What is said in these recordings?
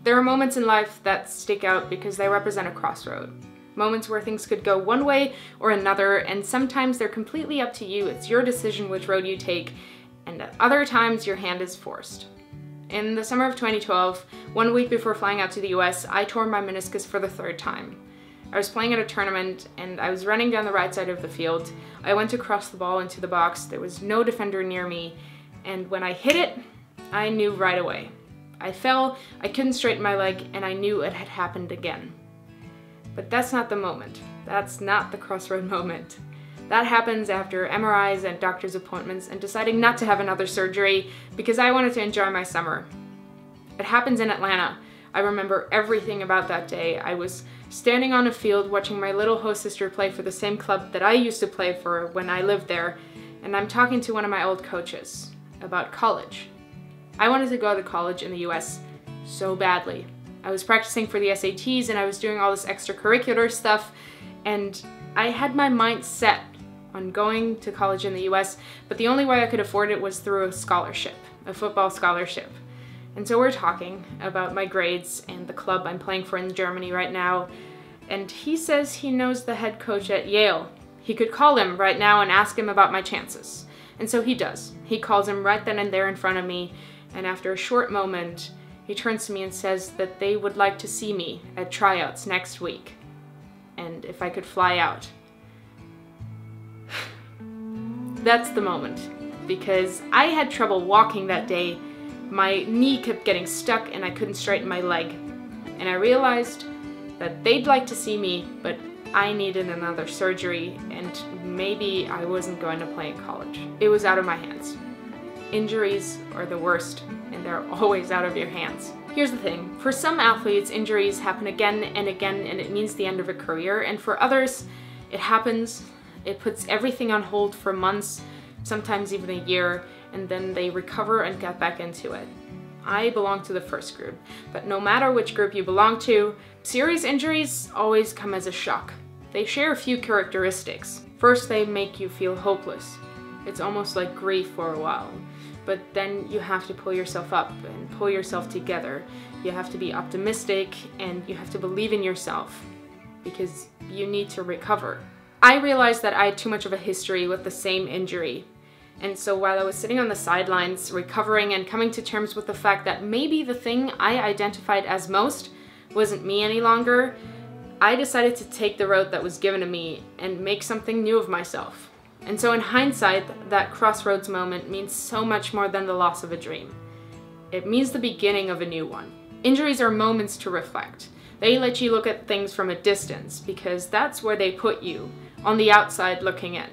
There are moments in life that stick out because they represent a crossroad. Moments where things could go one way or another, and sometimes they're completely up to you. It's your decision which road you take, and at other times your hand is forced. In the summer of 2012, 1 week before flying out to the US, I tore my meniscus for the 3rd time. I was playing at a tournament and I was running down the right side of the field. I went to cross the ball into the box. There was no defender near me, and when I hit it, I knew right away. I fell, I couldn't straighten my leg, and I knew it had happened again. But that's not the moment. That's not the crossroad moment. That happens after MRIs and doctor's appointments and deciding not to have another surgery because I wanted to enjoy my summer. It happens in Atlanta. I remember everything about that day. I was standing on a field watching my little host sister play for the same club that I used to play for when I lived there, and I'm talking to one of my old coaches about college. I wanted to go to college in the US so badly. I was practicing for the SATs and I was doing all this extracurricular stuff, and I had my mind set on going to college in the US, but the only way I could afford it was through a scholarship, a football scholarship. And so we're talking about my grades and the club I'm playing for in Germany right now, and he says he knows the head coach at Yale. He could call him right now and ask him about my chances. And so he does. He calls him right then and there in front of me, and after a short moment, he turns to me and says that they would like to see me at tryouts next week, and if I could fly out. That's the moment, because I had trouble walking that day. My knee kept getting stuck and I couldn't straighten my leg. And I realized that they'd like to see me, but I needed another surgery, and maybe I wasn't going to play in college. It was out of my hands. Injuries are the worst, and they're always out of your hands. Here's the thing, for some athletes, injuries happen again and again, and it means the end of a career, and for others, it happens, it puts everything on hold for months, sometimes even a year, and then they recover and get back into it. I belong to the first group, but no matter which group you belong to, serious injuries always come as a shock. They share a few characteristics. First, they make you feel hopeless. It's almost like grief for a while. But then you have to pull yourself up and pull yourself together. You have to be optimistic and you have to believe in yourself because you need to recover. I realized that I had too much of a history with the same injury. And so while I was sitting on the sidelines, recovering and coming to terms with the fact that maybe the thing I identified as most wasn't me any longer, I decided to take the road that was given to me and make something new of myself. And so in hindsight, that crossroads moment means so much more than the loss of a dream. It means the beginning of a new one. Injuries are moments to reflect. They let you look at things from a distance because that's where they put you, on the outside looking in.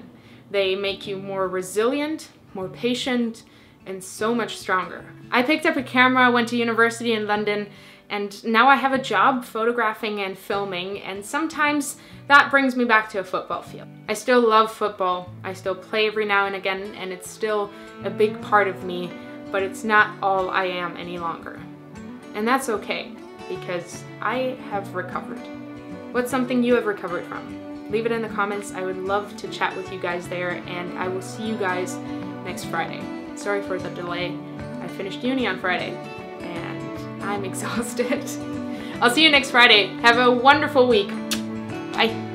They make you more resilient, more patient, and so much stronger. I picked up a camera, went to university in London, and now I have a job photographing and filming, and sometimes that brings me back to a football field. I still love football, I still play every now and again, and it's still a big part of me, but it's not all I am any longer. And that's okay, because I have recovered. What's something you have recovered from? Leave it in the comments. I would love to chat with you guys there, and I will see you guys next Friday. Sorry for the delay. I finished uni on Friday, and I'm exhausted. I'll see you next Friday. Have a wonderful week. Bye.